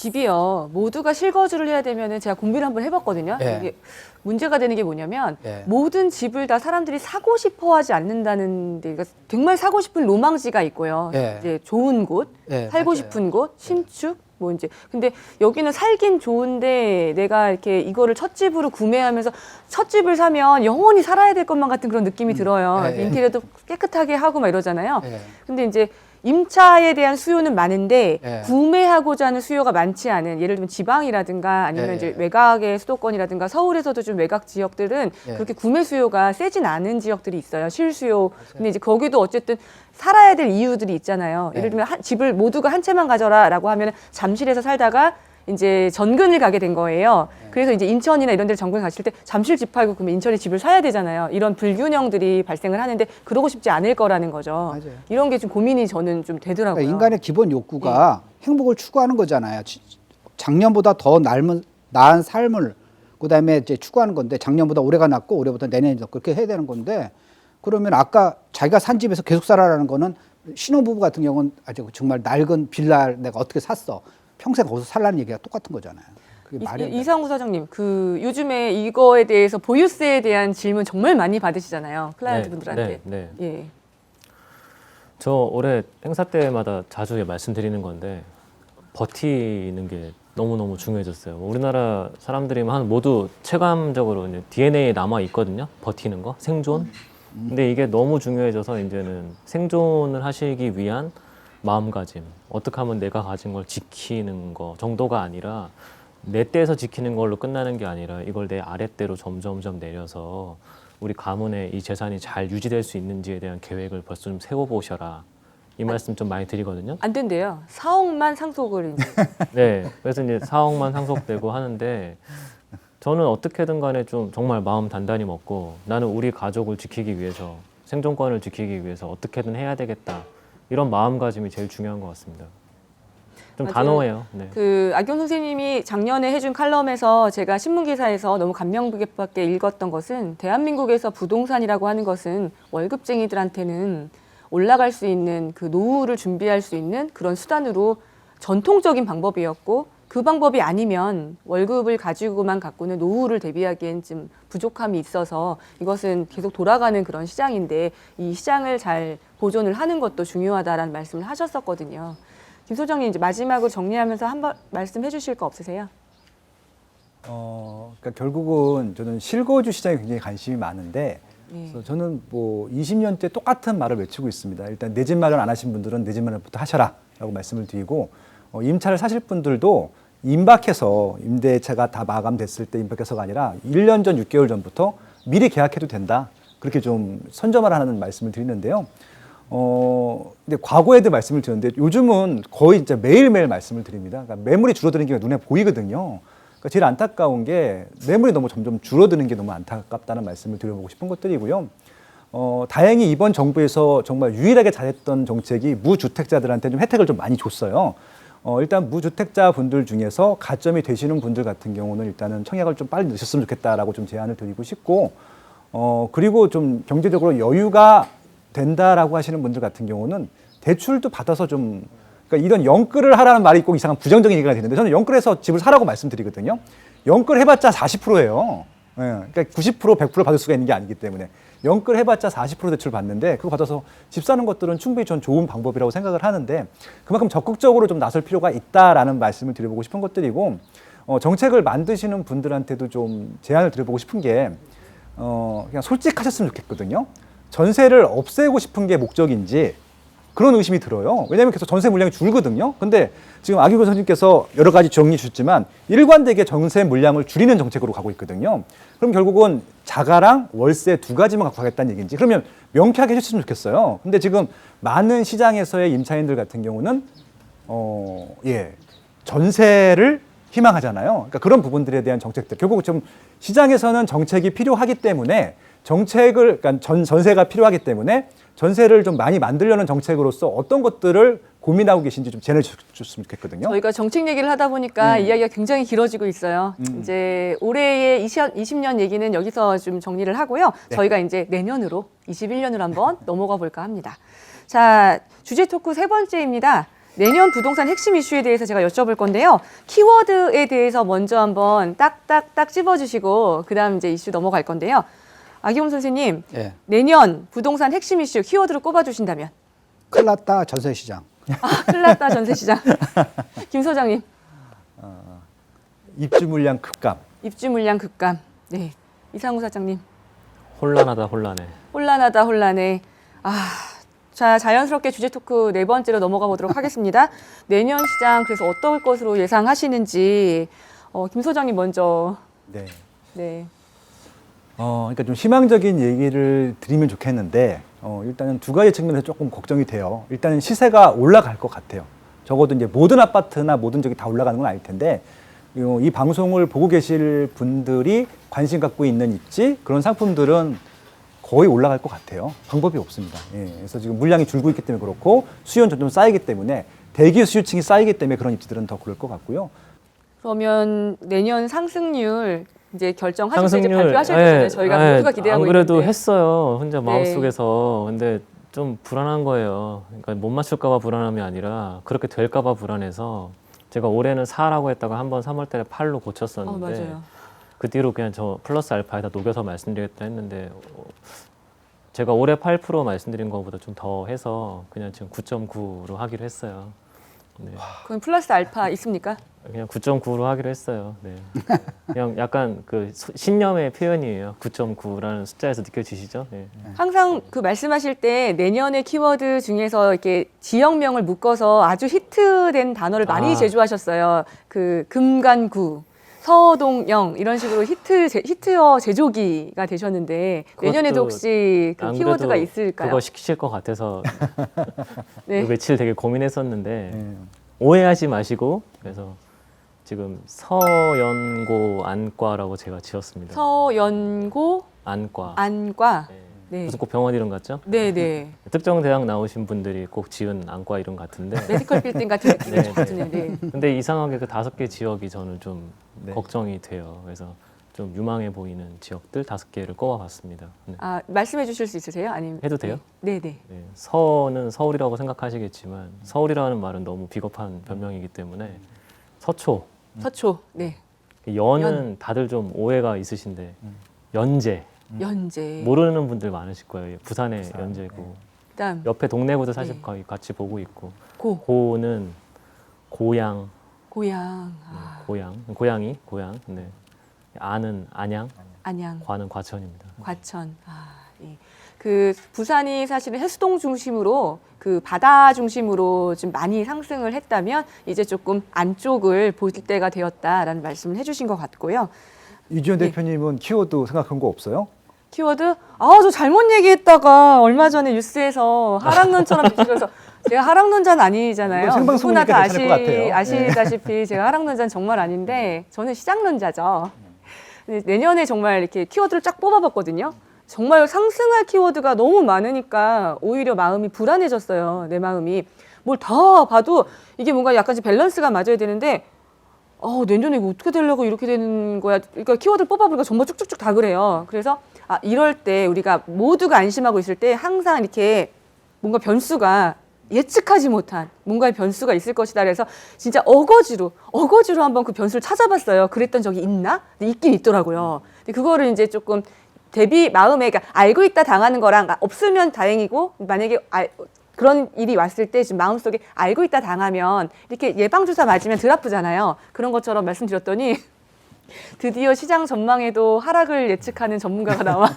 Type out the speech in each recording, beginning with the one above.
집이요. 모두가 실거주를 해야 되면은 제가 공부를 한번 해봤거든요. 예. 이게 문제가 되는 게 뭐냐면 예. 모든 집을 다 사람들이 사고 싶어 하지 않는다는 데, 그러니까 정말 사고 싶은 로망지가 있고요. 예. 이제 좋은 곳, 예, 살고 맞아요. 싶은 곳, 신축, 뭐 이제 근데 여기는 살긴 좋은데 내가 이렇게 이거를 첫 집으로 구매하면서 첫 집을 사면 영원히 살아야 될 것만 같은 그런 느낌이 들어요. 예, 예. 인테리어도 깨끗하게 하고 막 이러잖아요. 예. 근데 이제 임차에 대한 수요는 많은데 예. 구매하고자 하는 수요가 많지 않은 예를 들면 지방이라든가 아니면 예, 이제 예. 외곽의 수도권이라든가 서울에서도 좀 외곽 지역들은 예. 그렇게 구매 수요가 세진 않은 지역들이 있어요. 실수요. 근데 이제 거기도 어쨌든 살아야 될 이유들이 있잖아요. 예를 예. 들면 집을 모두가 한 채만 가져라라고 하면 잠실에서 살다가 이제 전근을 가게 된 거예요. 그래서 이제 인천이나 이런 데를 전근 가실 때 잠실 집 팔고 그러면 인천에 집을 사야 되잖아요. 이런 불균형들이 발생을 하는데 그러고 싶지 않을 거라는 거죠. 맞아요. 이런 게 좀 고민이 저는 좀 되더라고요. 그러니까 인간의 기본 욕구가 행복을 추구하는 거잖아요. 작년보다 더 나은 삶을 그다음에 이제 추구하는 건데 작년보다 올해가 낫고 올해보다 내년이 더 그렇게 해야 되는 건데 그러면 아까 자기가 산 집에서 계속 살아라는 거는 신혼부부 같은 경우는 아주 정말 낡은 빌라를 내가 어떻게 샀어. 평생 거기서 살라는 얘기가 똑같은 거잖아요. 그게 말이 안 돼. 이상우 사장님, 그 요즘에 이거에 대해서 보유세에 대한 질문 정말 많이 받으시잖아요. 클라이언트 분들한테. 네. 예. 저 올해 행사 때마다 자주 말씀드리는 건데 버티는 게 너무너무 중요해졌어요. 우리나라 사람들이면 모두 체감적으로 이제 DNA에 남아 있거든요. 버티는 거, 생존. 근데 이게 너무 중요해져서 이제는 생존을 하시기 위한 마음가짐, 어떻게 하면 내가 가진 걸 지키는 거 정도가 아니라 내 떼에서 지키는 걸로 끝나는 게 아니라 이걸 내 아랫대로 점점점 내려서 우리 가문의 이 재산이 잘 유지될 수 있는지에 대한 계획을 벌써 좀 세워보셔라. 이 말씀 좀 많이 드리거든요. 안 된대요. 4억만 상속을 이제. 네, 그래서 이제 4억만 상속되고 하는데 저는 어떻게든 간에 좀 정말 마음 단단히 먹고 나는 우리 가족을 지키기 위해서 생존권을 지키기 위해서 어떻게든 해야 되겠다. 이런 마음가짐이 제일 중요한 것 같습니다. 좀 맞아요. 단호해요. 네. 그 악용 선생님이 작년에 해준 칼럼에서 제가 신문 기사에서 너무 감명 깊게 읽었던 것은 대한민국에서 부동산이라고 하는 것은 월급쟁이들한테는 올라갈 수 있는 그 노후를 준비할 수 있는 그런 수단으로 전통적인 방법이었고 그 방법이 아니면 월급을 가지고만 갖고는 노후를 대비하기엔 좀 부족함이 있어서 이것은 계속 돌아가는 그런 시장인데 이 시장을 잘 보존을 하는 것도 중요하다라는 말씀을 하셨었거든요. 김 소장님 이제 마지막으로 정리하면서 한번 말씀해 주실 거 없으세요? 그러니까 결국은 저는 실거주 시장에 굉장히 관심이 많은데 그래서 저는 뭐 20년째 똑같은 말을 외치고 있습니다. 일단 내 집 마련 안 하신 분들은 내 집 마련부터 하셔라라고 말씀을 드리고 임차를 사실 분들도 임박해서 임대차가 다 마감됐을 때 임박해서가 아니라 1년 전, 6개월 전부터 미리 계약해도 된다. 그렇게 좀 선점하라는 말씀을 드리는데요. 근데 과거에도 말씀을 드렸는데 요즘은 거의 진짜 매일매일 말씀을 드립니다. 그러니까 매물이 줄어드는 게 눈에 보이거든요. 그러니까 제일 안타까운 게 매물이 너무 점점 줄어드는 게 너무 안타깝다는 말씀을 드려보고 싶은 것들이고요. 다행히 이번 정부에서 정말 유일하게 잘했던 정책이 무주택자들한테 좀 혜택을 좀 많이 줬어요. 일단 무주택자 분들 중에서 가점이 되시는 분들 같은 경우는 일단은 청약을 좀 빨리 넣으셨으면 좋겠다라고 좀 제안을 드리고 싶고, 그리고 좀 경제적으로 여유가 된다라고 하시는 분들 같은 경우는 대출도 받아서 좀, 그러니까 이런 영끌을 하라는 말이 꼭 이상한 부정적인 얘기가 되는데 저는 영끌해서 집을 사라고 말씀드리거든요. 영끌 해봤자 40%예요. 예, 그러니까 90%, 100% 받을 수가 있는 게 아니기 때문에 영끌 해봤자 40% 대출 받는데 그거 받아서 집 사는 것들은 충분히 전 좋은 방법이라고 생각을 하는데 그만큼 적극적으로 좀 나설 필요가 있다라는 말씀을 드려보고 싶은 것들이고 정책을 만드시는 분들한테도 좀 제안을 드려보고 싶은 게 그냥 솔직하셨으면 좋겠거든요. 전세를 없애고 싶은 게 목적인지 그런 의심이 들어요. 왜냐하면 계속 전세 물량이 줄거든요. 근데 지금 악유근 선생님께서 여러 가지 정리해 주셨지만 일관되게 전세 물량을 줄이는 정책으로 가고 있거든요. 그럼 결국은 자가랑 월세 두 가지만 갖고 가겠다는 얘기인지 그러면 명쾌하게 해주셨으면 좋겠어요. 근데 지금 많은 시장에서의 임차인들 같은 경우는 전세를 희망하잖아요. 그러니까 그런 부분들에 대한 정책들 결국 좀 시장에서는 정책이 필요하기 때문에 그러니까 전세가 필요하기 때문에 전세를 좀 많이 만들려는 정책으로서 어떤 것들을 고민하고 계신지 좀 제안해 주셨으면 좋겠거든요. 저희가 정책 얘기를 하다 보니까 이야기가 굉장히 길어지고 있어요. 이제 올해의 20년 얘기는 여기서 좀 정리를 하고요. 네. 저희가 이제 내년으로 21년으로 한번 넘어가 볼까 합니다. 자, 주제 토크 세 번째입니다. 내년 부동산 핵심 이슈에 대해서 제가 여쭤볼 건데요. 키워드에 대해서 먼저 한번 딱딱딱 찝어주시고 그다음 이제 이슈 넘어갈 건데요. 아기홈 선생님, 예. 내년 부동산 핵심 이슈 키워드로 꼽아주신다면? 큰일 났다 전세시장. 큰일 났다 전세시장. 김 소장님. 입주 물량 급감. 입주 물량 급감. 네. 이상우 사장님. 혼란하다 혼란해. 혼란하다 혼란해. 자, 자연스럽게 주제 토크 네 번째로 넘어가 보도록 하겠습니다. 내년 시장 그래서 어떨 것으로 예상하시는지 김 소장님 먼저. 네. 네. 그러니까 좀 희망적인 얘기를 드리면 좋겠는데 일단은 두 가지 측면에서 조금 걱정이 돼요. 일단은 시세가 올라갈 것 같아요. 적어도 이제 모든 아파트나 모든 적이 다 올라가는 건 아닐 텐데 이 방송을 보고 계실 분들이 관심 갖고 있는 입지 그런 상품들은 거의 올라갈 것 같아요. 방법이 없습니다. 예, 그래서 지금 물량이 줄고 있기 때문에 그렇고 수요는 점점 쌓이기 때문에 대기 수요층이 쌓이기 때문에 그런 입지들은 더 그럴 것 같고요. 그러면 내년 상승률 이제 결정하실 때 이제 상승률 발표하실 때잖아요. 저희가 모두가 기대하고 안 그래도 있는데. 했어요. 혼자 네. 마음속에서. 근데 좀 불안한 거예요. 그러니까 못 맞출까 봐 불안함이 아니라 그렇게 될까 봐 불안해서 제가 올해는 4라고 했다가 한번 3월 달에 8로 고쳤었는데 맞아요. 그 뒤로 그냥 저 플러스 알파에다 녹여서 말씀드리겠다 했는데 제가 올해 8% 말씀드린 것보다 좀 더 해서 그냥 지금 9.9로 하기로 했어요. 네. 그럼 플러스 알파 있습니까? 그냥 9.9로 하기로 했어요. 네. 그냥 약간 그 신념의 표현이에요. 9.9라는 숫자에서 느껴지시죠? 네. 항상 그 말씀하실 때 내년의 키워드 중에서 이렇게 지역명을 묶어서 아주 히트된 단어를 많이 제조하셨어요. 그 금간구, 서동영 이런 식으로 히트어 제조기가 되셨는데 내년에도 혹시 그 안 키워드가 그래도 있을까요? 그거 시키실 것 같아서 네. 며칠 되게 고민했었는데 오해하지 마시고 그래서 지금 서연고 안과라고 제가 지었습니다. 서연고 안과. 안과. 네. 네. 무슨 꼭 병원 이름 같죠? 네네. 특정 대학 나오신 분들이 꼭 지은 안과 이름 같은데. 메디컬 빌딩 같은 느낌이 네, 좀 드네요. 네. 근데 이상하게 그 5개 지역이 저는 좀 네. 걱정이 돼요. 그래서 좀 유망해 보이는 지역들 5개를 꼽아봤습니다. 네. 말씀해 주실 수 있으세요? 아니면 해도 돼요? 네네. 네. 서는 서울이라고 생각하시겠지만 서울이라는 말은 너무 비겁한 변명이기 때문에 서초, 서초. 네. 연은 다들 좀 오해가 있으신데 연제 연제. 모르는 분들 많으실 거예요. 부산의 연제고 그다음 옆에 동네구도 사실 네. 거의 같이 보고 있고 고. 고는 고양, 고향. 고양이, 고양. 네. 안은 안양, 안양. 과는 과천입니다. 과천. 예. 그 부산이 사실은 해수동 중심으로 그 바다 중심으로 좀 많이 상승을 했다면 이제 조금 안쪽을 볼 때가 되었다라는 말씀을 해주신 것 같고요. 이주연 네. 대표님은 키워드 생각한 거 없어요? 키워드? 저 잘못 얘기했다가 얼마 전에 뉴스에서 하락론처럼 비추면서 제가 하락론자는 아니잖아요. 이거 생방송이니까 누구나 다 괜찮을 것 같아요. 아시다시피 제가 하락론자는 정말 아닌데 저는 시장론자죠. 근데 내년에 정말 이렇게 키워드를 쫙 뽑아봤거든요. 정말 상승할 키워드가 너무 많으니까 오히려 마음이 불안해졌어요. 내 마음이. 뭘 다 봐도 이게 뭔가 약간 밸런스가 맞아야 되는데 내년에 이거 어떻게 되려고 이렇게 되는 거야. 그러니까 키워드를 뽑아보니까 정말 쭉쭉쭉 다 그래요. 그래서 이럴 때 우리가 모두가 안심하고 있을 때 항상 이렇게 뭔가 변수가 예측하지 못한 뭔가의 변수가 있을 것이다. 그래서 진짜 어거지로 한번 그 변수를 찾아봤어요. 그랬던 적이 있나? 근데 있긴 있더라고요. 근데 그거를 이제 조금 마음에, 그러니까 알고 있다 당하는 거랑 없으면 다행이고 만약에 그런 일이 왔을 때 지금 마음속에 알고 있다 당하면 이렇게 예방주사 맞으면 덜 아프잖아요. 그런 것처럼 말씀드렸더니 드디어 시장 전망에도 하락을 예측하는 전문가가 나와.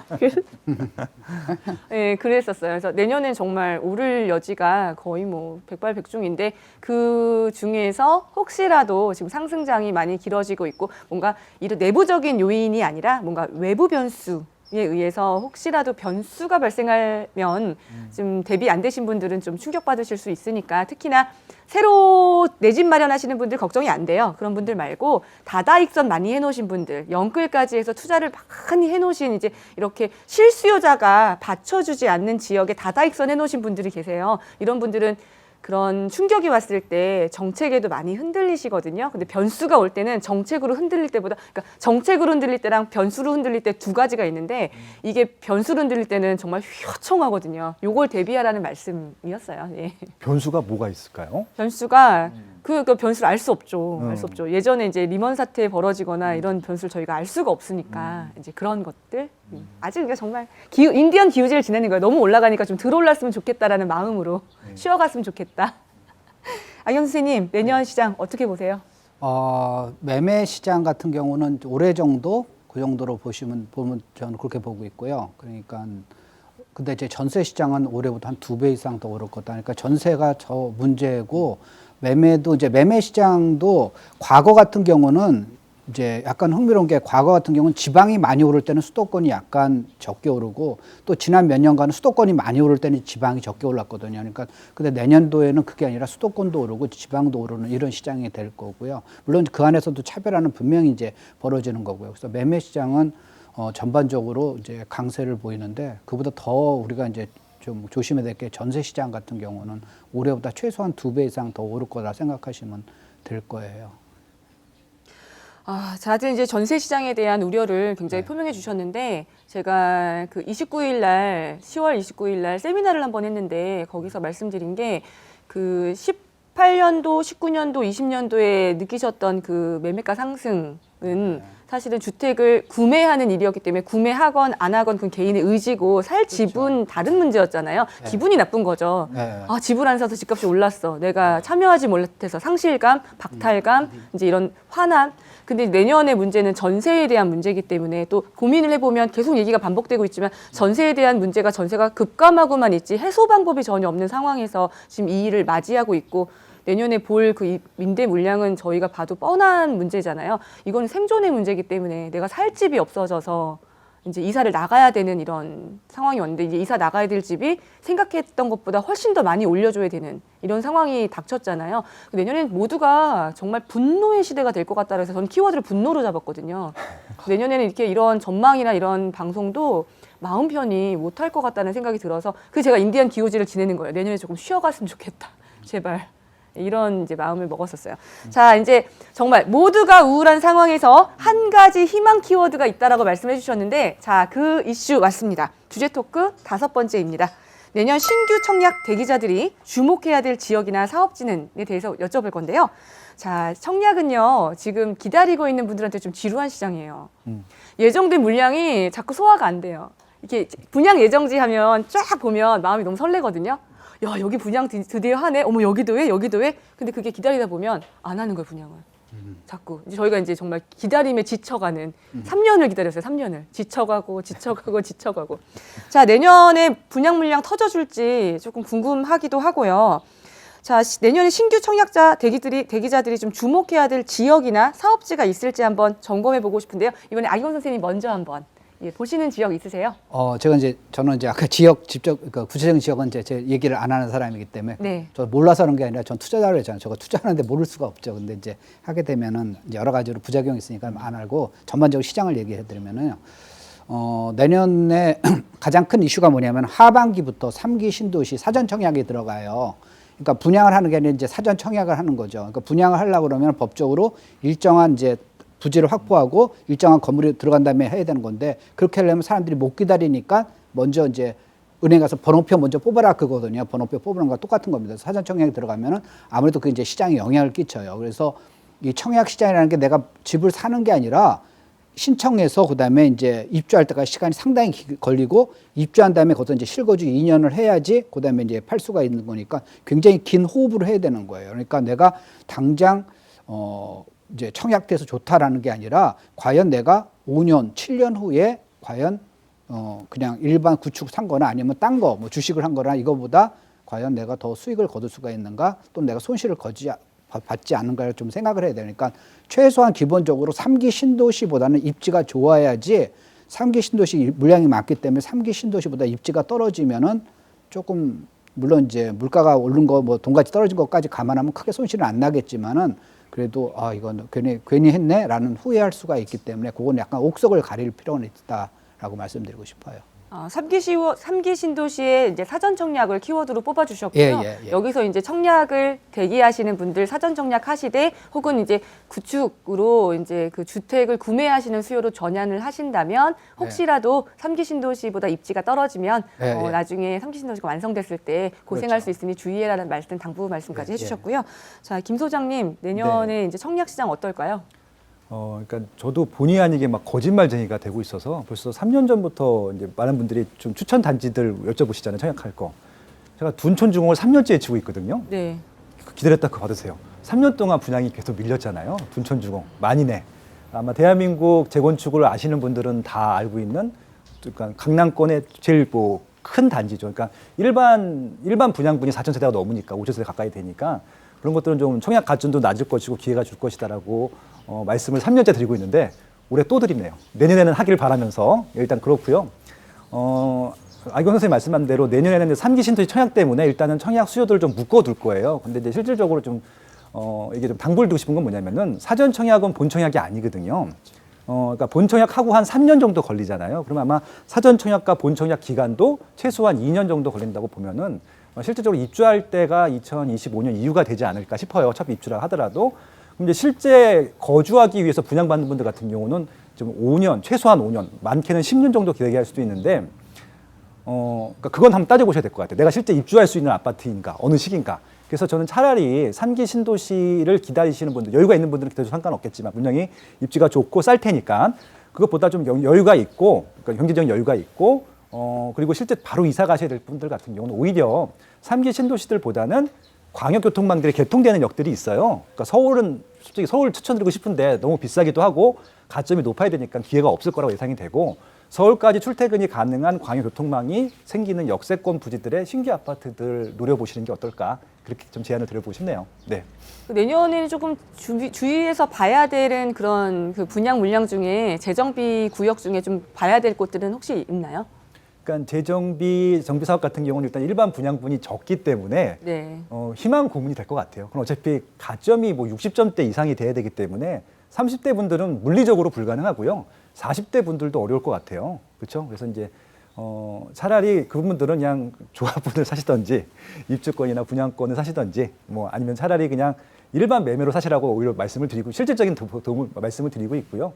네, 그랬었어요. 그래서 내년엔 정말 오를 여지가 거의 뭐 백발백중인데 그 중에서 혹시라도 지금 상승장이 많이 길어지고 있고 뭔가 이런 내부적인 요인이 아니라 뭔가 외부 변수 에 의해서 혹시라도 변수가 발생하면 좀 대비 안 되신 분들은 좀 충격받으실 수 있으니까 특히나 새로 내 집 마련하시는 분들 걱정이 안 돼요. 그런 분들 말고 다다익선 많이 해놓으신 분들, 영끌까지 해서 투자를 많이 해놓으신 이제 이렇게 실수요자가 받쳐주지 않는 지역에 다다익선 해놓으신 분들이 계세요. 이런 분들은 그런 충격이 왔을 때 정책에도 많이 흔들리시거든요. 근데 변수가 올 때는 정책으로 흔들릴 때보다, 그러니까 정책으로 흔들릴 때랑 변수로 흔들릴 때 두 가지가 있는데 이게 변수로 흔들릴 때는 정말 휘청하거든요. 요걸 대비하라는 말씀이었어요. 예. 변수가 뭐가 있을까요? 변수가 그 변수를 알 수 없죠. 알 수 없죠. 예전에 이제 리먼 사태 벌어지거나 이런 변수를 저희가 알 수가 없으니까 이제 그런 것들 아직 그러니까 정말 인디언 기우제를 지내는 거예요. 너무 올라가니까 좀 덜 올랐으면 좋겠다라는 마음으로 쉬어갔으면 좋겠다. 안경 선생님 내년 시장 어떻게 보세요? 매매 시장 같은 경우는 올해 정도 그 정도로 보면 저는 그렇게 보고 있고요. 그러니까 근데 이제 전세 시장은 올해보다 한 2배 이상 더 오를 거다. 그러니까 전세가 저 문제고 매매도 이제 매매 시장도 과거 같은 경우는 이제 약간 흥미로운 게 과거 같은 경우는 지방이 많이 오를 때는 수도권이 약간 적게 오르고 또 지난 몇 년간은 수도권이 많이 오를 때는 지방이 적게 올랐거든요. 그러니까 근데 내년도에는 그게 아니라 수도권도 오르고 지방도 오르는 이런 시장이 될 거고요. 물론 그 안에서도 차별화는 분명히 이제 벌어지는 거고요. 그래서 매매 시장은 전반적으로 이제 강세를 보이는데 그보다 더 우리가 이제 좀 조심해야 될 게 전세 시장 같은 경우는 올해보다 최소한 2배 이상 더 오를 거라 생각하시면 될 거예요. 다들 이제 전세 시장에 대한 우려를 굉장히 표명해 주셨는데 제가 그 29일 날 10월 29일 날 세미나를 한번 했는데 거기서 말씀드린 게 그 18년도, 19년도, 20년도에 느끼셨던 그 매매가 상승은 사실은 주택을 구매하는 일이었기 때문에 구매하건 안 하건 그건 개인의 의지고 살 집은 다른 문제였잖아요. 기분이 나쁜 거죠. 집을 안 사서 집값이 올랐어. 내가 참여하지 못해서 상실감, 박탈감, 이제 이런 화남. 근데 내년의 문제는 전세에 대한 문제이기 때문에 또 고민을 해보면 계속 얘기가 반복되고 있지만 전세에 대한 문제가 전세가 급감하고만 있지 해소 방법이 전혀 없는 상황에서 지금 이 일을 맞이하고 있고 내년에 볼 그 임대 물량은 저희가 봐도 뻔한 문제잖아요. 이건 생존의 문제이기 때문에 내가 살 집이 없어져서 이제 이사를 나가야 되는 이런 상황이 왔는데 이제 이사 나가야 될 집이 생각했던 것보다 훨씬 더 많이 올려줘야 되는 이런 상황이 닥쳤잖아요. 내년엔 모두가 정말 분노의 시대가 될 것 같다 그래서 저는 키워드를 분노로 잡았거든요. 내년에는 이렇게 이런 전망이나 이런 방송도 마음 편히 못할 것 같다는 생각이 들어서 제가 인디언 기호지를 지내는 거예요. 내년에 조금 쉬어갔으면 좋겠다. 제발. 이런 이제 마음을 먹었었어요. 자, 이제 정말 모두가 우울한 상황에서 한 가지 희망 키워드가 있다라고 말씀해 주셨는데, 자, 그 이슈 왔습니다. 주제 토크 5번째입니다. 내년 신규 청약 대기자들이 주목해야 될 지역이나 사업진에 대해서 여쭤볼 건데요. 자, 청약은요, 지금 기다리고 있는 분들한테 좀 지루한 시장이에요. 예정된 물량이 자꾸 소화가 안 돼요. 이렇게 분양 예정지 하면 쫙 보면 마음이 너무 설레거든요. 야, 여기 분양 드디어 하네. 어머, 여기도 해? 여기도 해? 근데 그게 기다리다 보면 안 하는 거예요, 분양을. 자꾸. 이제 저희가 이제 정말 기다림에 지쳐가는 3년을 기다렸어요, 3년을. 지쳐가고. 자, 내년에 분양 물량 터져줄지 조금 궁금하기도 하고요. 자, 내년에 신규 청약자 대기자들이 좀 주목해야 될 지역이나 사업지가 있을지 한번 점검해 보고 싶은데요. 이번에 아기원 선생님 먼저 한번. 보시는 지역 있으세요? 저는 이제 아까 지역 그러니까 구체적인 지역은 이제 제 얘기를 안 하는 사람이기 때문에 저 몰라서 하는 게 아니라 전 투자자를 했잖아요. 저거 투자하는데 모를 수가 없죠. 근데 이제 하게 되면은 이제 여러 가지로 부작용이 있으니까 안 알고 전반적으로 시장을 얘기해 드리면은요. 내년에 가장 큰 이슈가 뭐냐면 하반기부터 3기 신도시 사전 청약이 들어가요. 그러니까 분양을 하는 게 아니라 이제 사전 청약을 하는 거죠. 그러니까 분양을 하려고 그러면 법적으로 일정한 이제 부지를 확보하고 일정한 건물이 들어간 다음에 해야 되는 건데 그렇게 하려면 사람들이 못 기다리니까 먼저 이제 은행 가서 번호표 먼저 뽑아라 그거거든요. 번호표 뽑는 거랑 똑같은 겁니다. 사전 청약이 들어가면은 아무래도 그 이제 시장에 영향을 끼쳐요. 그래서 이 청약 시장이라는 게 내가 집을 사는 게 아니라 신청해서 그다음에 이제 입주할 때까지 시간이 상당히 걸리고 입주한 다음에 거기서 이제 실거주 2년을 해야지 그다음에 이제 팔 수가 있는 거니까 굉장히 긴 호흡을 해야 되는 거예요. 그러니까 내가 당장 이제 청약돼서 좋다라는 게 아니라 과연 내가 5년, 7년 후에 과연 그냥 일반 구축 산 거나 아니면 딴 거, 뭐 주식을 한 거나 이거보다 과연 내가 더 수익을 거둘 수가 있는가 또는 내가 손실을 받지 않는가를 좀 생각을 해야 되니까 최소한 기본적으로 3기 신도시보다는 입지가 좋아야지 3기 신도시 물량이 많기 때문에 3기 신도시보다 입지가 떨어지면은 조금 물론 이제 물가가 오른 거 뭐 돈가치 떨어진 것까지 감안하면 크게 손실은 안 나겠지만은 그래도 이건 괜히 했네라는 후회할 수가 있기 때문에 그건 약간 옥석을 가릴 필요는 있다라고 말씀드리고 싶어요. 삼기 신도시의 이제 사전 청약을 키워드로 뽑아주셨고요. 예. 여기서 이제 청약을 대기하시는 분들 사전 청약하시되 혹은 이제 구축으로 이제 그 주택을 구매하시는 수요로 전환을 하신다면 혹시라도 삼기 신도시보다 입지가 떨어지면 예. 나중에 삼기 신도시가 완성됐을 때 고생할 그렇죠. 수 있으니 주의해라는 말씀, 당부 말씀까지 예. 해주셨고요. 자, 김 소장님 내년에 이제 청약 시장 어떨까요? 그러니까 저도 본의 아니게 막 거짓말쟁이가 되고 있어서 벌써 3년 전부터 이제 많은 분들이 좀 추천 단지들 여쭤보시잖아요. 청약할 거. 제가 둔촌중공을 3년째 외치고 있거든요. 네. 기다렸다 그거 받으세요. 3년 동안 분양이 계속 밀렸잖아요. 둔촌주공 많이 내. 아마 대한민국 재건축을 아시는 분들은 다 알고 있는 그러니까 강남권의 제일 뭐 큰 단지죠. 그러니까 일반 분양분이 4,000세대가 넘으니까 5,000세대 가까이 되니까 그런 것들은 좀 청약 가점도 낮을 것이고 기회가 줄 것이다라고 말씀을 3년째 드리고 있는데 올해 또 드리네요. 내년에는 하길 바라면서 일단 그렇고요. 아이건 선생님 말씀한 대로 내년에는 3기 신도시 청약 때문에 일단은 청약 수요들을 좀 묶어둘 거예요. 근데 이제 실질적으로 좀 이게 좀 당부를 두고 싶은 건 뭐냐면은 사전 청약은 본 청약이 아니거든요. 그러니까 본 청약하고 한 3년 정도 걸리잖아요. 그러면 아마 사전 청약과 본 청약 기간도 최소한 2년 정도 걸린다고 보면은 실질적으로 입주할 때가 2025년 이후가 되지 않을까 싶어요. 어차피 입주를 하더라도. 그럼 이제 실제 거주하기 위해서 분양받는 분들 같은 경우는 좀 5년, 최소한 5년, 많게는 10년 정도 기다려야 할 수도 있는데, 그러니까 그건 한번 따져보셔야 될 것 같아요. 내가 실제 입주할 수 있는 아파트인가, 어느 시기인가. 그래서 저는 차라리 3기 신도시를 기다리시는 분들, 여유가 있는 분들은 기다려도 상관없겠지만, 분명히 입지가 좋고 쌀 테니까, 그것보다 좀 여유가 있고, 그러니까 경제적인 여유가 있고, 그리고 실제 바로 이사 가셔야 될 분들 같은 경우는 오히려 3기 신도시들보다는 광역교통망들이 개통되는 역들이 있어요. 그러니까 서울은 솔직히 서울 추천드리고 싶은데 너무 비싸기도 하고 가점이 높아야 되니까 기회가 없을 거라고 예상이 되고 서울까지 출퇴근이 가능한 광역교통망이 생기는 역세권 부지들의 신규 아파트들 노려보시는 게 어떨까 그렇게 좀 제안을 드려보고 싶네요. 네. 내년에는 조금 주의해서 봐야 되는 그런 그 분양 물량 중에 재정비 구역 중에 좀 봐야 될 곳들은 혹시 있나요? 그러니까 정비 사업 같은 경우는 일단 일반 분양분이 적기 때문에 네. 희망 고문이 될 것 같아요. 그럼 어차피 가점이 뭐 60점대 이상이 돼야 되기 때문에 30대 분들은 물리적으로 불가능하고요. 40대 분들도 어려울 것 같아요. 그렇죠? 그래서 이제 차라리 그분들은 그냥 조합분을 사시던지 입주권이나 분양권을 사시던지 뭐 아니면 차라리 그냥 일반 매매로 사시라고 오히려 말씀을 드리고 실질적인 도움을 말씀을 드리고 있고요.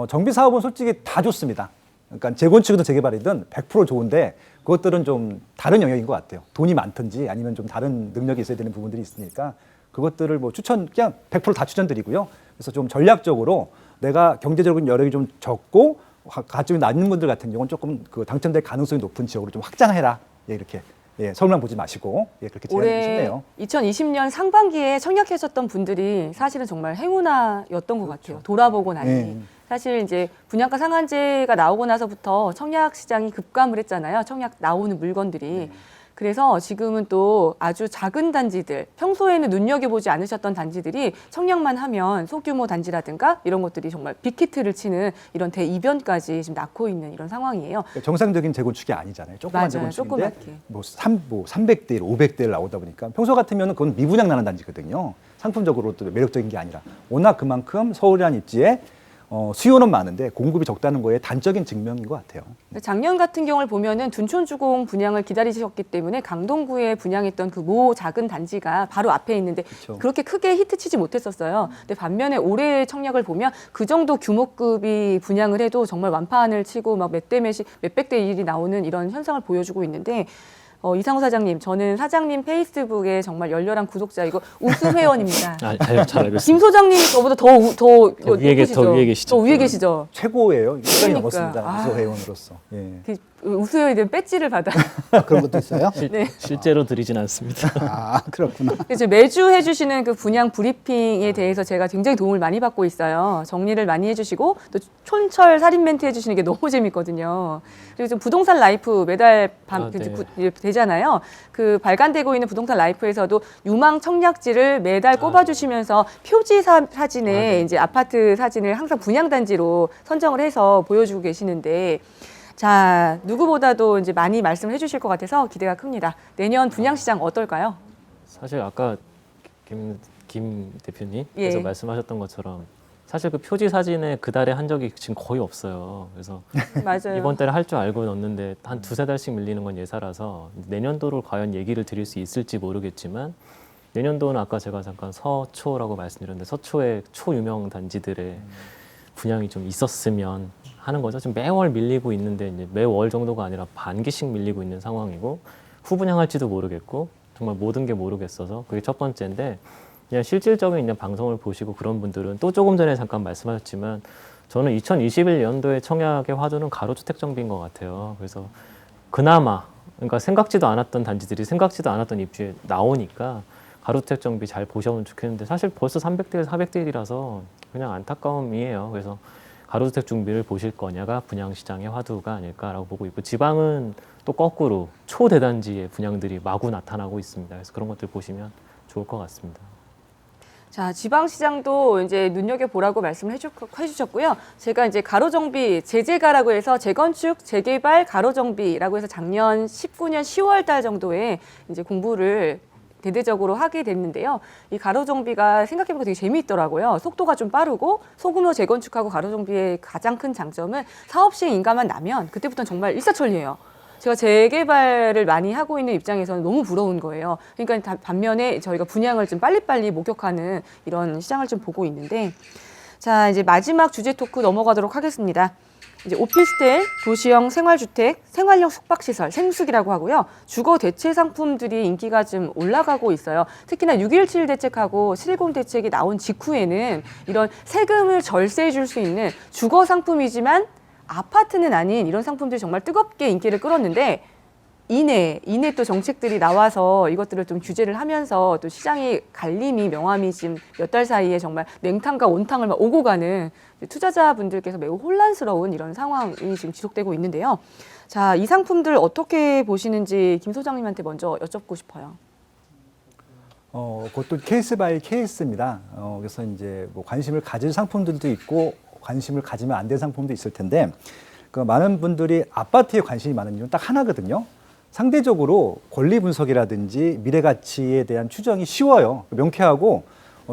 정비 사업은 솔직히 다 좋습니다. 그러니까 재건축이든 재개발이든 100% 좋은데 그것들은 좀 다른 영역인 것 같아요. 돈이 많든지 아니면 좀 다른 능력이 있어야 되는 부분들이 있으니까 그것들을 뭐 그냥 100% 다 추천드리고요. 그래서 좀 전략적으로 내가 경제적인 여력이 좀 적고 가점이 낮은 분들 같은 경우는 조금 그 당첨될 가능성이 높은 지역으로 좀 확장해라. 예, 이렇게. 예, 서울만 보지 마시고 예, 그렇게 제안드리고 싶네요. 올해 2020년 상반기에 청약하셨던 분들이 사실은 정말 행운아였던 것 같아요. 돌아보고 나니. 네. 사실 이제 분양가 상한제가 나오고 나서부터 청약 시장이 급감을 했잖아요. 청약 나오는 물건들이. 그래서 지금은 또 아주 작은 단지들, 평소에는 눈여겨보지 않으셨던 단지들이 청약만 하면 소규모 단지라든가 이런 것들이 정말 빅히트를 치는 이런 대이변까지 지금 낳고 있는 이런 상황이에요. 그러니까 정상적인 재건축이 아니잖아요. 조그만 맞아요. 재건축인데 조그맣게. 뭐 300대 1, 500대 1 나오다 보니까 평소 같으면 그건 미분양 나는 단지거든요. 상품적으로 또 매력적인 게 아니라 워낙 그만큼 서울이라는 입지에 수요는 많은데 공급이 적다는 거에 단적인 증명인 것 같아요. 작년 같은 경우를 보면은 둔촌주공 분양을 기다리셨기 때문에 강동구에 분양했던 그 모 작은 단지가 바로 앞에 있는데 그쵸. 그렇게 크게 히트치지 못했었어요. 근데 반면에 올해 청약을 보면 그 정도 규모급이 분양을 해도 정말 완판을 치고 막 몇 대 몇이 몇백 대 일이 나오는 이런 현상을 보여주고 있는데 이상우 사장님, 저는 사장님 페이스북에 정말 열렬한 구독자이고 우수 회원입니다. 잘 알고 있습니다. 김 소장님이 저보다 더 위에 계시죠. 더 위에 계시죠. 최고예요. 시간이 그러니까. 넘었습니다. 아. 우수 회원으로서. 예. 그 우수 회원이 된 배지를 받아. 그런 것도 있어요? 네. 실제로 드리진 않습니다. 아, 그렇구나. 그래서 매주 해주시는 그 분양 브리핑에 대해서 제가 굉장히 도움을 많이 받고 있어요. 정리를 많이 해주시고 또 촌철 살인 멘트 해주시는 게 너무 재밌거든요. 그리고 지금 부동산 라이프 매달 되잖아요. 그 발간되고 있는 부동산 라이프에서도 유망 청약지를 매달 꼽아주시면서 표지 사진에 이제 아파트 사진을 항상 분양 단지로 선정을 해서 보여주고 계시는데. 자, 누구보다도 이제 많이 말씀을 해주실 것 같아서 기대가 큽니다. 내년 분양시장 어떨까요? 사실 아까 김 대표님께서 예. 말씀하셨던 것처럼 사실 그 표지 사진에 그 달에 한 적이 지금 거의 없어요. 그래서 맞아요. 이번 달에 할 줄 알고 넣었는데 한 두세 달씩 밀리는 건 예사라서 내년도를 과연 얘기를 드릴 수 있을지 모르겠지만 내년도는 아까 제가 잠깐 서초라고 말씀드렸는데 서초의 초유명 단지들의 분양이 좀 있었으면 하는 거죠. 지금 매월 밀리고 있는데 이제 매월 정도가 아니라 반기씩 밀리고 있는 상황이고 후분양할지도 모르겠고 정말 모든 게 모르겠어서 그게 첫 번째인데 그냥 실질적인 이제 방송을 보시고 그런 분들은 또 조금 전에 잠깐 말씀하셨지만 저는 2021년도에 청약의 화두는 가로주택 정비인 것 같아요. 그래서 그나마 그러니까 생각지도 않았던 단지들이 생각지도 않았던 입주에 나오니까 가로주택 정비 잘 보셔면 좋겠는데 사실 벌써 300대 1, 400대 1이라서 그냥 안타까움이에요. 그래서 가로주택 준비를 보실 거냐가 분양시장의 화두가 아닐까라고 보고 있고 지방은 또 거꾸로 초대단지의 분양들이 마구 나타나고 있습니다. 그래서 그런 것들 보시면 좋을 것 같습니다. 자, 지방시장도 이제 눈여겨보라고 말씀을 해주셨고요. 제가 이제 가로정비, 재재가라고 해서 재건축, 재개발, 가로정비라고 해서 작년 19년 10월 달 정도에 이제 공부를 대대적으로 하게 됐는데요. 이 가로정비가 생각해보니까 되게 재미있더라고요. 속도가 좀 빠르고 소규모 재건축하고 가로정비의 가장 큰 장점은 사업 시행 인가만 나면 그때부터는 정말 일사천리예요. 제가 재개발을 많이 하고 있는 입장에서는 너무 부러운 거예요. 그러니까 반면에 저희가 분양을 좀 빨리빨리 목격하는 이런 시장을 좀 보고 있는데 자, 이제 마지막 주제 토크 넘어가도록 하겠습니다. 이제 오피스텔, 도시형 생활주택, 생활형 숙박시설, 생숙이라고 하고요. 주거 대체 상품들이 인기가 좀 올라가고 있어요. 특히나 6.17 대책하고 7.10 대책이 나온 직후에는 이런 세금을 절세해 줄 수 있는 주거 상품이지만 아파트는 아닌 이런 상품들이 정말 뜨겁게 인기를 끌었는데 이내 또 정책들이 나와서 이것들을 좀 규제를 하면서 또 시장의 갈림이 명암이 지금 몇 달 사이에 정말 냉탕과 온탕을 막 오고 가는 투자자분들께서 매우 혼란스러운 이런 상황이 지금 지속되고 있는데요. 자, 이 상품들 어떻게 보시는지 김 소장님한테 먼저 여쭙고 싶어요. 그것도 케이스 바이 케이스입니다. 그래서 이제 뭐 관심을 가질 상품들도 있고 관심을 가지면 안 될 상품도 있을 텐데 그 많은 분들이 아파트에 관심이 많은 이유는 딱 하나거든요. 상대적으로 권리 분석이라든지 미래 가치에 대한 추정이 쉬워요. 명쾌하고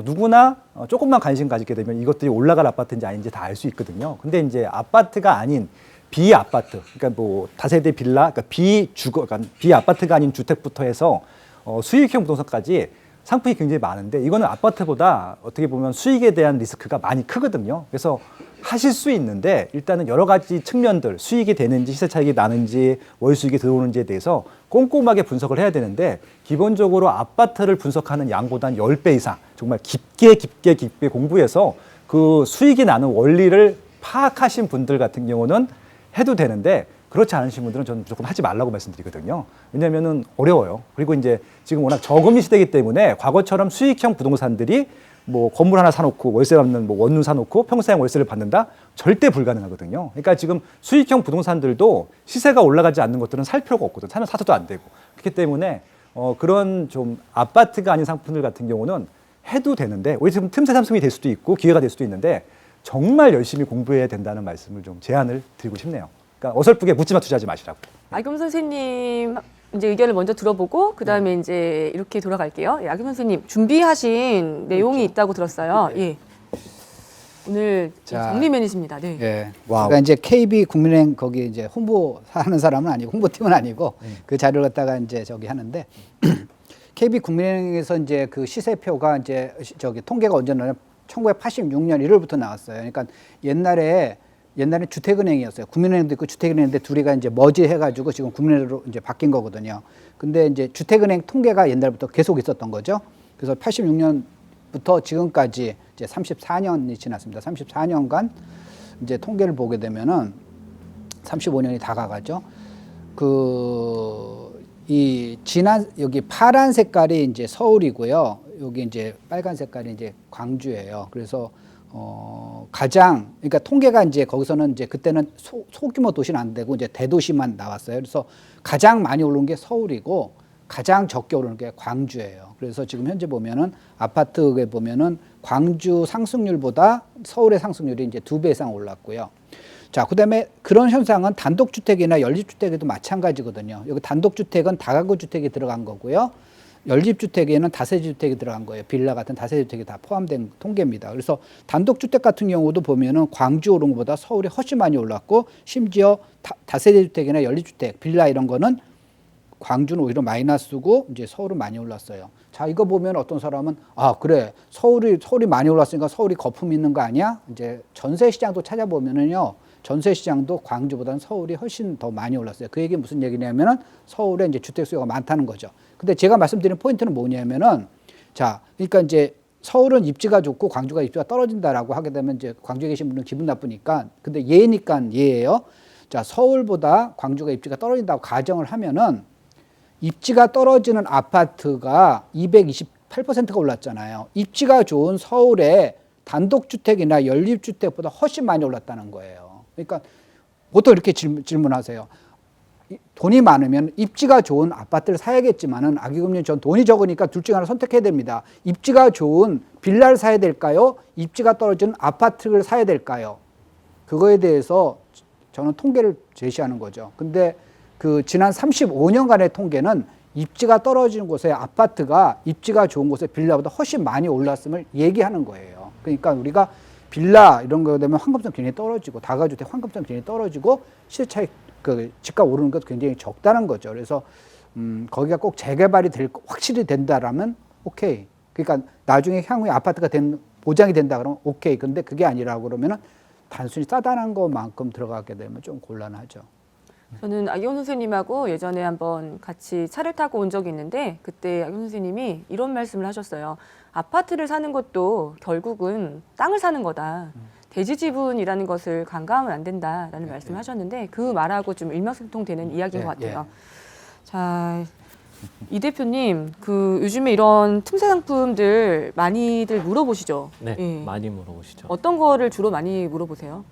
누구나 조금만 관심 가지게 되면 이것들이 올라갈 아파트인지 아닌지 다 알 수 있거든요. 근데 이제 아파트가 아닌 비아파트, 그러니까 뭐 다세대 빌라, 그러니까 그러니까 비아파트가 아닌 주택부터 해서 수익형 부동산까지 상품이 굉장히 많은데 이거는 아파트보다 어떻게 보면 수익에 대한 리스크가 많이 크거든요. 그래서 하실 수 있는데 일단은 여러 가지 측면들 수익이 되는지 시세 차익이 나는지 월 수익이 들어오는지에 대해서 꼼꼼하게 분석을 해야 되는데 기본적으로 아파트를 분석하는 양보다 한 10배 이상 정말 깊게 공부해서 그 수익이 나는 원리를 파악하신 분들 같은 경우는 해도 되는데 그렇지 않으신 분들은 저는 무조건 하지 말라고 말씀드리거든요. 왜냐하면은 어려워요. 그리고 이제 지금 워낙 저금리 시대이기 때문에 과거처럼 수익형 부동산들이 뭐 건물 하나 사놓고 월세 받는 뭐 원룸 사놓고 평생 월세를 받는다? 절대 불가능하거든요. 그러니까 지금 수익형 부동산들도 시세가 올라가지 않는 것들은 살 필요가 없거든. 사서도 안 되고. 그렇기 때문에 그런 좀 아파트가 아닌 상품들 같은 경우는 해도 되는데 오히려 지금 틈새 상품이 될 수도 있고 기회가 될 수도 있는데 정말 열심히 공부해야 된다는 말씀을 좀 제안을 드리고 싶네요. 그러니까 어설프게 묻지마 투자하지 마시라고. 악용 선생님 이제 의견을 먼저 들어보고 그다음에 이제 이렇게 돌아갈게요. 예, 악용 선생님 준비하신 내용이 있다고 들었어요. 예. 오늘 자, 정리맨이십니다. 네. 예. 와우. 그러니까 이제 KB 국민은행 거기 이제 홍보하는 사람은 아니고 홍보팀은 아니고 그 자료를 갖다가 이제 저기 하는데 KB 국민은행에서 이제 그 시세표가 이제 저기 통계가 언제 나냐 1986년 1월부터 나왔어요. 그러니까 옛날에 주택은행이었어요. 국민은행도 있고 주택은행인데 둘이가 이제 머지해가지고 지금 국민은행으로 이제 바뀐 거거든요. 근데 이제 주택은행 통계가 옛날부터 계속 있었던 거죠. 그래서 86년부터 지금까지 이제 34년이 지났습니다. 34년간 이제 통계를 보게 되면은 35년이 다 가가죠. 이 지난 여기 파란 색깔이 이제 서울이고요. 여기 이제 빨간 색깔이 이제 광주예요. 그래서 가장 그러니까 통계가 이제 거기서는 이제 그때는 소규모 도시는 안 되고 이제 대도시만 나왔어요. 그래서 가장 많이 오른 게 서울이고 가장 적게 오르는 게 광주예요. 그래서 지금 현재 보면은 아파트에 보면은 광주 상승률보다 서울의 상승률이 이제 2배 이상 올랐고요. 자, 그다음에 그런 현상은 단독주택이나 연립주택에도 마찬가지거든요. 여기 단독주택은 다가구 주택이 들어간 거고요. 연립주택에는 다세주택이 들어간 거예요. 빌라 같은 다세주택이 다 포함된 통계입니다. 그래서 단독주택 같은 경우도 보면은 광주 오른 것보다 서울이 훨씬 많이 올랐고 심지어 다세대주택이나 연립주택, 빌라 이런 거는 광주는 오히려 마이너스고 이제 서울은 많이 올랐어요. 자, 이거 보면 어떤 사람은 아, 그래. 서울이 많이 올랐으니까 서울이 거품 있는 거 아니야? 이제 전세 시장도 찾아보면은요. 전세 시장도 광주보다는 서울이 훨씬 더 많이 올랐어요. 그 얘기 무슨 얘기냐면은 서울에 이제 주택 수요가 많다는 거죠. 근데 제가 말씀드린 포인트는 뭐냐면은 자, 그러니까 이제 서울은 입지가 좋고 광주가 입지가 떨어진다라고 하게 되면 이제 광주에 계신 분은 기분 나쁘니까 근데 예니까 예예요. 자, 서울보다 광주가 입지가 떨어진다고 가정을 하면은 입지가 떨어지는 아파트가 228%가 올랐잖아요. 입지가 좋은 서울의 단독주택이나 연립주택보다 훨씬 많이 올랐다는 거예요. 그러니까 보통 이렇게 질문하세요. 돈이 많으면 입지가 좋은 아파트를 사야겠지만은 아기금융 전 돈이 적으니까 둘 중 하나 선택해야 됩니다. 입지가 좋은 빌라를 사야 될까요? 입지가 떨어진 아파트를 사야 될까요? 그거에 대해서 저는 통계를 제시하는 거죠. 근데 그 지난 35년간의 통계는 입지가 떨어지는 곳의 아파트가 입지가 좋은 곳의 빌라보다 훨씬 많이 올랐음을 얘기하는 거예요. 그러니까 우리가 빌라 이런 거 되면 환급성 굉장히 떨어지고 다가주택 환급성 굉장히 떨어지고 시세 차익 그 집값 오르는 것도 굉장히 적다는 거죠. 그래서 거기가 꼭 재개발이 확실히 된다라면 오케이. 그러니까 나중에 향후에 아파트가 보장이 된다 그러면 오케이. 근데 그게 아니라고 그러면은 단순히 싸다는 것만큼 들어가게 되면 좀 곤란하죠. 저는 악용 선생님하고 예전에 한번 같이 차를 타고 온 적이 있는데 그때 악용 선생님이 이런 말씀을 하셨어요. 아파트를 사는 것도 결국은 땅을 사는 거다. 대지 지분이라는 것을 간과하면 안 된다라는 말씀을 하셨는데 그 말하고 좀 일맥상통되는 이야기인 것 같아요. 자, 이 대표님, 그 요즘에 이런 틈새 상품들 많이들 물어보시죠? 네, 예. 많이 물어보시죠. 어떤 거를 주로 많이 물어보세요?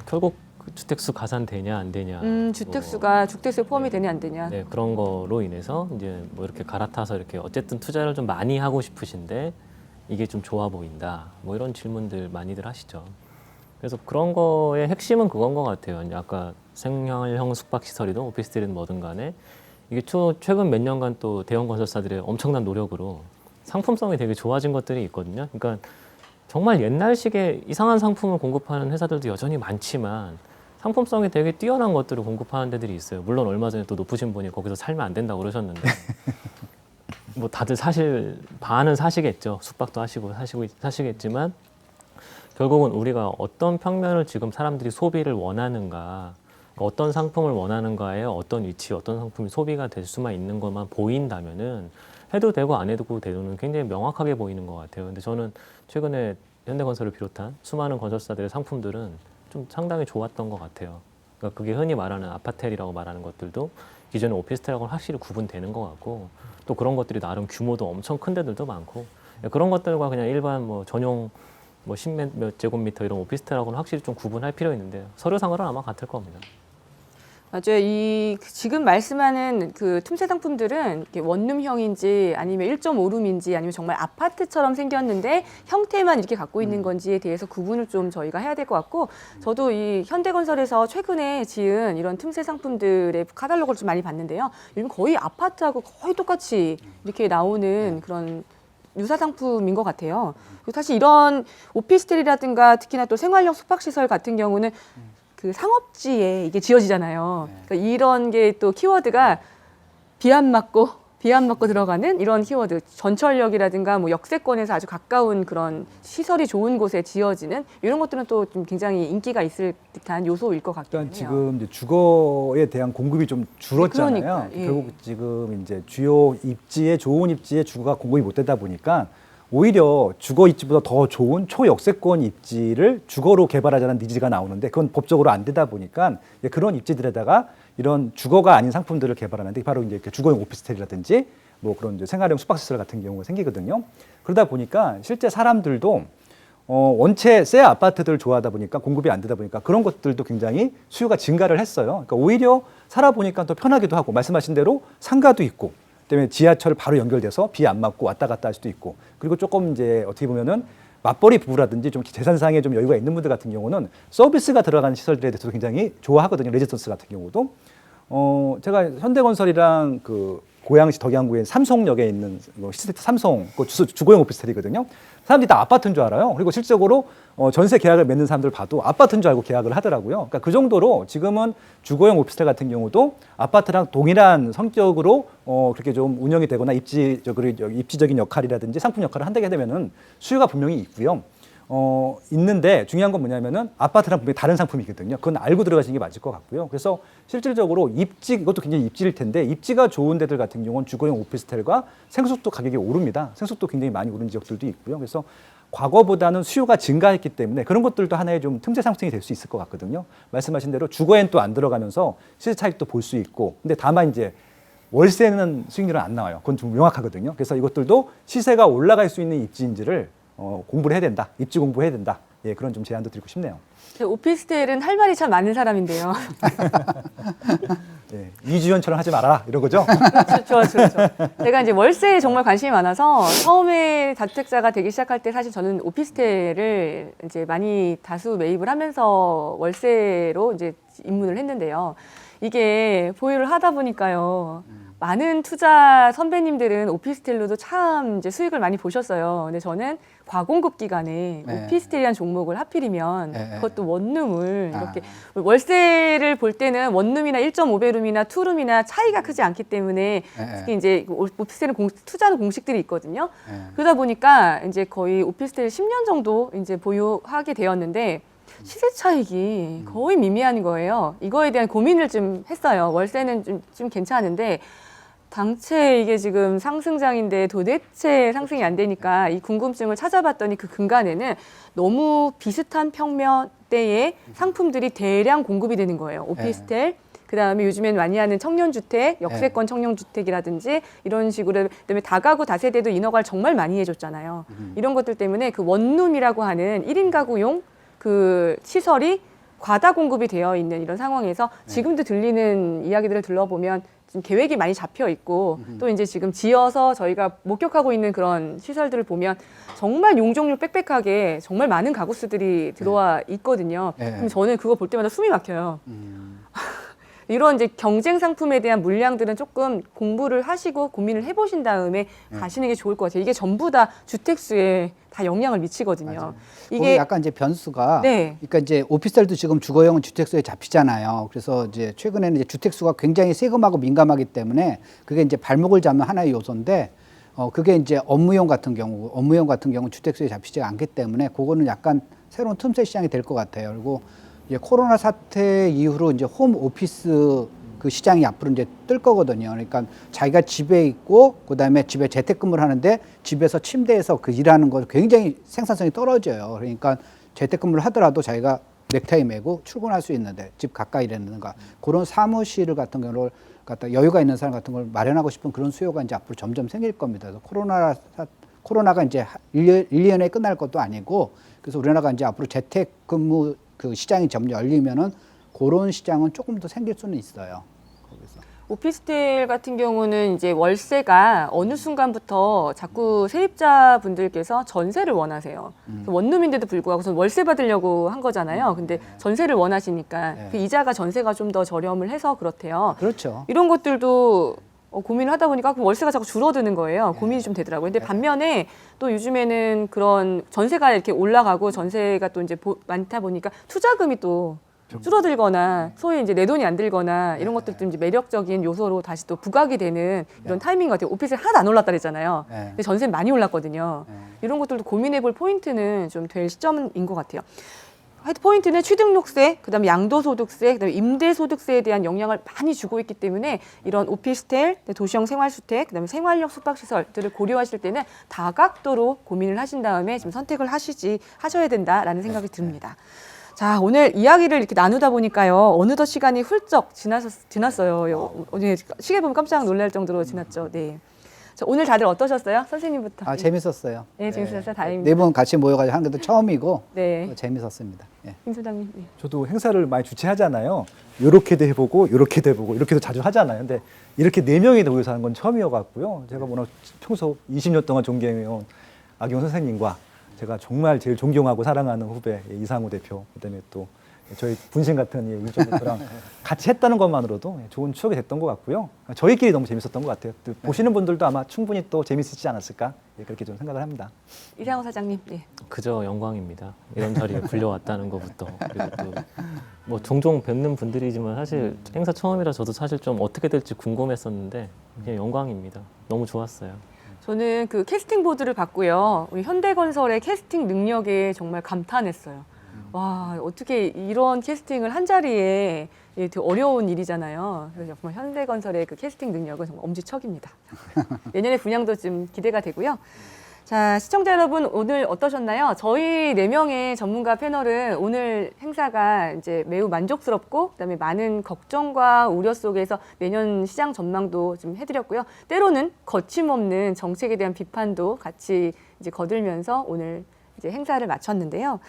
결국 그 주택수 가산되냐 안 되냐. 주택수가 주택수에 포함이 되냐 안 되냐. 네, 그런 거로 인해서 이제 뭐 이렇게 갈아타서 이렇게 어쨌든 투자를 좀 많이 하고 싶으신데 이게 좀 좋아 보인다. 뭐 이런 질문들 많이들 하시죠. 그래서 그런 거의 핵심은 그건 것 같아요. 이제 아까 생활형 숙박시설이든 오피스텔이든 뭐든 간에 이게 최근 몇 년간 또 대형 건설사들의 엄청난 노력으로 상품성이 되게 좋아진 것들이 있거든요. 그러니까 정말 옛날식의 이상한 상품을 공급하는 회사들도 여전히 많지만 상품성이 되게 뛰어난 것들을 공급하는 데들이 있어요. 물론 얼마 전에 또 높으신 분이 거기서 살면 안 된다고 그러셨는데 뭐 다들 사실 반은 사시겠죠. 숙박도 하시고 사시겠지만 결국은 우리가 어떤 평면을 지금 사람들이 소비를 원하는가, 어떤 상품을 원하는가에 어떤 위치, 어떤 상품이 소비가 될 수만 있는 것만 보인다면은 해도 되고 안 해도 되고는 굉장히 명확하게 보이는 것 같아요. 근데 저는 최근에 현대건설을 비롯한 수많은 건설사들의 상품들은 좀 상당히 좋았던 것 같아요. 그러니까 그게 흔히 말하는 아파텔이라고 말하는 것들도 기존의 오피스텔하고는 확실히 구분되는 것 같고 또 그런 것들이 나름 규모도 엄청 큰 데들도 많고 그런 것들과 그냥 일반 뭐 전용 뭐 10몇 제곱미터 이런 오피스텔하고는 확실히 좀 구분할 필요 있는데 서류상으로는 아마 같을 겁니다. 맞아요. 이 지금 말씀하는 그 틈새 상품들은 이렇게 원룸형인지 아니면 1.5룸인지 아니면 정말 아파트처럼 생겼는데 형태만 이렇게 갖고 있는 건지에 대해서 구분을 좀 저희가 해야 될 것 같고 저도 이 현대건설에서 최근에 지은 이런 틈새 상품들의 카탈로그를 좀 많이 봤는데요. 요즘 거의 아파트하고 거의 똑같이 이렇게 나오는 그런 유사 상품인 것 같아요. 그리고 사실 이런 오피스텔이라든가 특히나 또 생활형 숙박시설 같은 경우는 그 상업지에 이게 지어지잖아요. 그러니까 이런 게 또 키워드가 비 안 맞고 들어가는 이런 키워드, 전철역이라든가 뭐 역세권에서 아주 가까운 그런 시설이 좋은 곳에 지어지는 이런 것들은 또 좀 굉장히 인기가 있을 듯한 요소일 것 같긴 해요. 일단 지금 이제 주거에 대한 공급이 좀 줄었잖아요. 그러니까, 예. 결국 지금 이제 주요 입지에 좋은 입지에 주거가 공급이 못 되다 보니까 오히려 주거 입지보다 더 좋은 초역세권 입지를 주거로 개발하자는 니즈가 나오는데 그건 법적으로 안 되다 보니까 그런 입지들에다가 이런 주거가 아닌 상품들을 개발하는데 바로 이제 주거용 오피스텔이라든지 뭐 그런 이제 생활용 숙박시설 같은 경우가 생기거든요. 그러다 보니까 실제 사람들도 원체 새 아파트들을 좋아하다 보니까 공급이 안 되다 보니까 그런 것들도 굉장히 수요가 증가를 했어요. 그러니까 오히려 살아보니까 더 편하기도 하고 말씀하신 대로 상가도 있고 때문에 지하철 바로 연결돼서 비 안 맞고 왔다 갔다 할 수도 있고 그리고 조금 이제 어떻게 보면은 맞벌이 부부라든지 좀 재산상에 좀 여유가 있는 분들 같은 경우는 서비스가 들어가는 시설들에 대해서도 굉장히 좋아하거든요. 레지던스 같은 경우도 제가 현대건설이랑 그 고양시 덕양구에 삼성역에 있는 시스템 삼성 그 주거용 오피스텔이거든요. 사람들이 다 아파트인 줄 알아요. 그리고 실적으로 전세 계약을 맺는 사람들 봐도 아파트인 줄 알고 계약을 하더라고요. 그러니까 그 정도로 지금은 주거용 오피스텔 같은 경우도 아파트랑 동일한 성격으로 그렇게 좀 운영이 되거나 입지적인 역할이라든지 상품 역할을 한다게 되면은 수요가 분명히 있고요. 있는데 중요한 건 뭐냐면은 아파트랑 분명히 다른 상품이거든요. 그건 알고 들어가시는 게 맞을 것 같고요. 그래서 실질적으로 이것도 굉장히 입지일 텐데 입지가 좋은 데들 같은 경우는 주거용 오피스텔과 생수도 가격이 오릅니다. 생수도 굉장히 많이 오른 지역들도 있고요. 그래서 과거보다는 수요가 증가했기 때문에 그런 것들도 하나의 좀 틈새 상승이 될 수 있을 것 같거든요. 말씀하신 대로 주거엔 또 안 들어가면서 시세 차익도 볼 수 있고, 근데 다만 이제 월세는 수익률은 안 나와요. 그건 좀 명확하거든요. 그래서 이것들도 시세가 올라갈 수 있는 입지인지를 공부를 해야 된다. 입지 공부해야 된다. 예, 그런 좀 제안도 드리고 싶네요. 오피스텔은 할 말이 참 많은 사람인데요. 예, 이주연처럼 하지 말아라 이런 거죠. 그렇죠. 제가 이제 월세에 정말 관심이 많아서 처음에 다주택자가 되기 시작할 때 사실 저는 오피스텔을 이제 많이 다수 매입을 하면서 월세로 이제 입문을 했는데요. 이게 보유를 하다 보니까요. 많은 투자 선배님들은 오피스텔로도 참 이제 수익을 많이 보셨어요. 근데 저는 과공급 기간에 네. 오피스텔이라는 종목을 하필이면 네. 그것도 원룸을 이렇게 월세를 볼 때는 원룸이나 1.5배룸이나 투룸이나 차이가 크지 않기 때문에 특히 이제 오피스텔은 투자하는 공식들이 있거든요. 그러다 보니까 이제 거의 오피스텔 10년 정도 이제 보유하게 되었는데 시세 차익이 거의 미미한 거예요. 이거에 대한 고민을 좀 했어요. 월세는 좀 괜찮은데 당최 이게 지금 상승장인데 도대체 상승이 안 되니까 이 궁금증을 찾아봤더니 그 근간에는 너무 비슷한 평면대의 상품들이 대량 공급이 되는 거예요. 오피스텔, 그다음에 요즘엔 많이 하는 청년주택, 역세권 청년주택이라든지 이런 식으로, 그다음에 다가구 다세대도 인허가를 정말 많이 해줬잖아요. 이런 것들 때문에 그 원룸이라고 하는 1인 가구용 그 시설이 과다 공급이 되어 있는 이런 상황에서 지금도 들리는 이야기들을 들어보면 지금 계획이 많이 잡혀 있고 또 이제 지금 지어서 저희가 목격하고 있는 그런 시설들을 보면 정말 용적률 빽빽하게 정말 많은 가구 수들이 들어와 있거든요. 그럼 저는 그거 볼 때마다 숨이 막혀요. 이런 이제 경쟁 상품에 대한 물량들은 조금 공부를 하시고 고민을 해보신 다음에 가시는 게 좋을 것 같아요. 이게 전부 다 주택수에 다 영향을 미치거든요. 맞아요. 이게 약간 이제 변수가, 네. 그러니까 이제 오피스텔도 지금 주거용 주택수에 잡히잖아요. 그래서 이제 최근에는 이제 주택수가 굉장히 세금하고 민감하기 때문에 그게 이제 발목을 잡는 하나의 요소인데, 그게 이제 업무용 같은 경우 주택수에 잡히지 않기 때문에 그거는 약간 새로운 틈새 시장이 될 것 같아요. 그리고 이제 코로나 사태 이후로 이제 홈 오피스 그 시장이 앞으로 이제 뜰 거거든요. 그러니까 자기가 집에 있고 그다음에 집에 재택근무를 하는데 집에서 침대에서 그 일하는 거 굉장히 생산성이 떨어져요. 그러니까 재택근무를 하더라도 자기가 넥타이 매고 출근할 수 있는데 집 가까이 있는가 그런 사무실 같은 경우를 갖다 여유가 있는 사람 같은 걸 마련하고 싶은 그런 수요가 이제 앞으로 점점 생길 겁니다. 그래서 코로나가 이제 1년에 끝날 것도 아니고 그래서 우리나라가 이제 앞으로 재택근무 그 시장이 점점 열리면은 그런 시장은 조금 더 생길 수는 있어요. 거기서. 오피스텔 같은 경우는 이제 월세가 어느 순간부터 자꾸 세입자분들께서 전세를 원하세요. 원룸인데도 불구하고 전 월세 받으려고 한 거잖아요. 근데 전세를 원하시니까 그 이자가 전세가 좀 더 저렴을 해서 그렇대요. 그렇죠. 이런 것들도 고민을 하다 보니까 그럼 월세가 자꾸 줄어드는 거예요. 고민이 좀 되더라고요. 근데 반면에 또 요즘에는 그런 전세가 이렇게 올라가고 전세가 또 이제 많다 보니까 투자금이 또 줄어들거나 소위 이제 내 돈이 안 들거나 이런 것들도 이제 매력적인 요소로 다시 또 부각이 되는 이런 타이밍 같아요. 오피스텔 하나도 안 올랐다 그랬잖아요. 근데 전세는 많이 올랐거든요. 이런 것들도 고민해 볼 포인트는 좀 될 시점인 것 같아요. 하여튼 포인트는 취등록세, 그다음에 양도소득세, 그다음에 임대소득세에 대한 영향을 많이 주고 있기 때문에 이런 오피스텔, 도시형 생활주택, 그다음에 생활형 숙박시설들을 고려하실 때는 다각도로 고민을 하신 다음에 지금 선택을 하셔야 된다라는 생각이 듭니다. 자, 오늘 이야기를 이렇게 나누다 보니까요, 어느덧 시간이 훌쩍 지났어요. 시계 보면 깜짝 놀랄 정도로 지났죠. 네. 자, 오늘 다들 어떠셨어요? 선생님부터. 재밌었어요. 네, 재밌었어요. 다행입니다. 네 분 같이 모여가지고 하는 것도 처음이고 네. 재밌었습니다. 예. 김 소장님. 네. 저도 행사를 많이 주최하잖아요. 요렇게도 해보고 요렇게도 해보고 이렇게도 자주 하잖아요. 근데 이렇게 4명이 모여서 하는 건 처음이어갖고요. 제가 워낙 평소 20년 동안 존경해온 악용 선생님과 제가 정말 제일 존경하고 사랑하는 후배 이상우 대표, 그다음에 또 저희 분신 같은 일정부터랑 같이 했다는 것만으로도 좋은 추억이 됐던 것 같고요. 저희끼리 너무 재밌었던 것 같아요. 또 보시는 분들도 아마 충분히 또 재밌으시지 않았을까 그렇게 좀 생각을 합니다. 이상호 사장님. 네. 그저 영광입니다. 이런 자리에 불려왔다는 것부터 그리고 또 뭐 종종 뵙는 분들이지만 사실 행사 처음이라 저도 사실 좀 어떻게 될지 궁금했었는데 그냥 영광입니다. 너무 좋았어요. 저는 그 캐스팅 보드를 봤고요. 우리 현대건설의 캐스팅 능력에 정말 감탄했어요. 와, 어떻게 이런 캐스팅을 한 자리에 되게 어려운 일이잖아요. 그래서 정말 현대건설의 그 캐스팅 능력은 정말 엄지척입니다. 내년에 분양도 좀 기대가 되고요. 자, 시청자 여러분 오늘 어떠셨나요? 저희 4명의 전문가 패널은 오늘 행사가 이제 매우 만족스럽고 그다음에 많은 걱정과 우려 속에서 내년 시장 전망도 좀 해드렸고요. 때로는 거침없는 정책에 대한 비판도 같이 이제 거들면서 오늘 이제 행사를 마쳤는데요.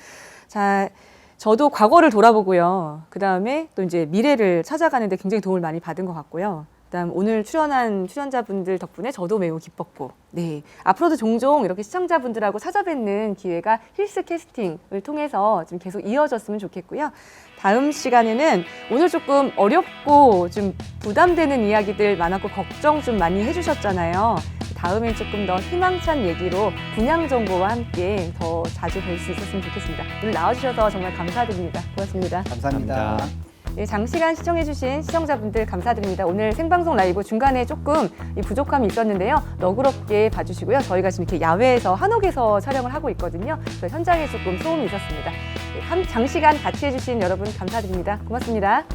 자, 저도 과거를 돌아보고요. 그다음에 또 이제 미래를 찾아가는데 굉장히 도움을 많이 받은 것 같고요. 그다음 오늘 출연한 출연자분들 덕분에 저도 매우 기뻤고, 네, 앞으로도 종종 이렇게 시청자분들하고 찾아뵙는 기회가 힐스 캐스팅을 통해서 좀 계속 이어졌으면 좋겠고요. 다음 시간에는 오늘 조금 어렵고 좀 부담되는 이야기들 많았고 걱정 좀 많이 해주셨잖아요. 다음엔 조금 더 희망찬 얘기로 분양 정보와 함께 더 자주 뵐 수 있었으면 좋겠습니다. 오늘 나와주셔서 정말 감사드립니다. 고맙습니다. 감사합니다. 감사합니다. 네, 장시간 시청해주신 시청자분들 감사드립니다. 오늘 생방송 라이브 중간에 조금 이 부족함이 있었는데요. 너그럽게 봐주시고요. 저희가 지금 이렇게 야외에서 한옥에서 촬영을 하고 있거든요. 그래서 현장에 조금 소음이 있었습니다. 네, 장시간 같이 해주신 여러분 감사드립니다. 고맙습니다.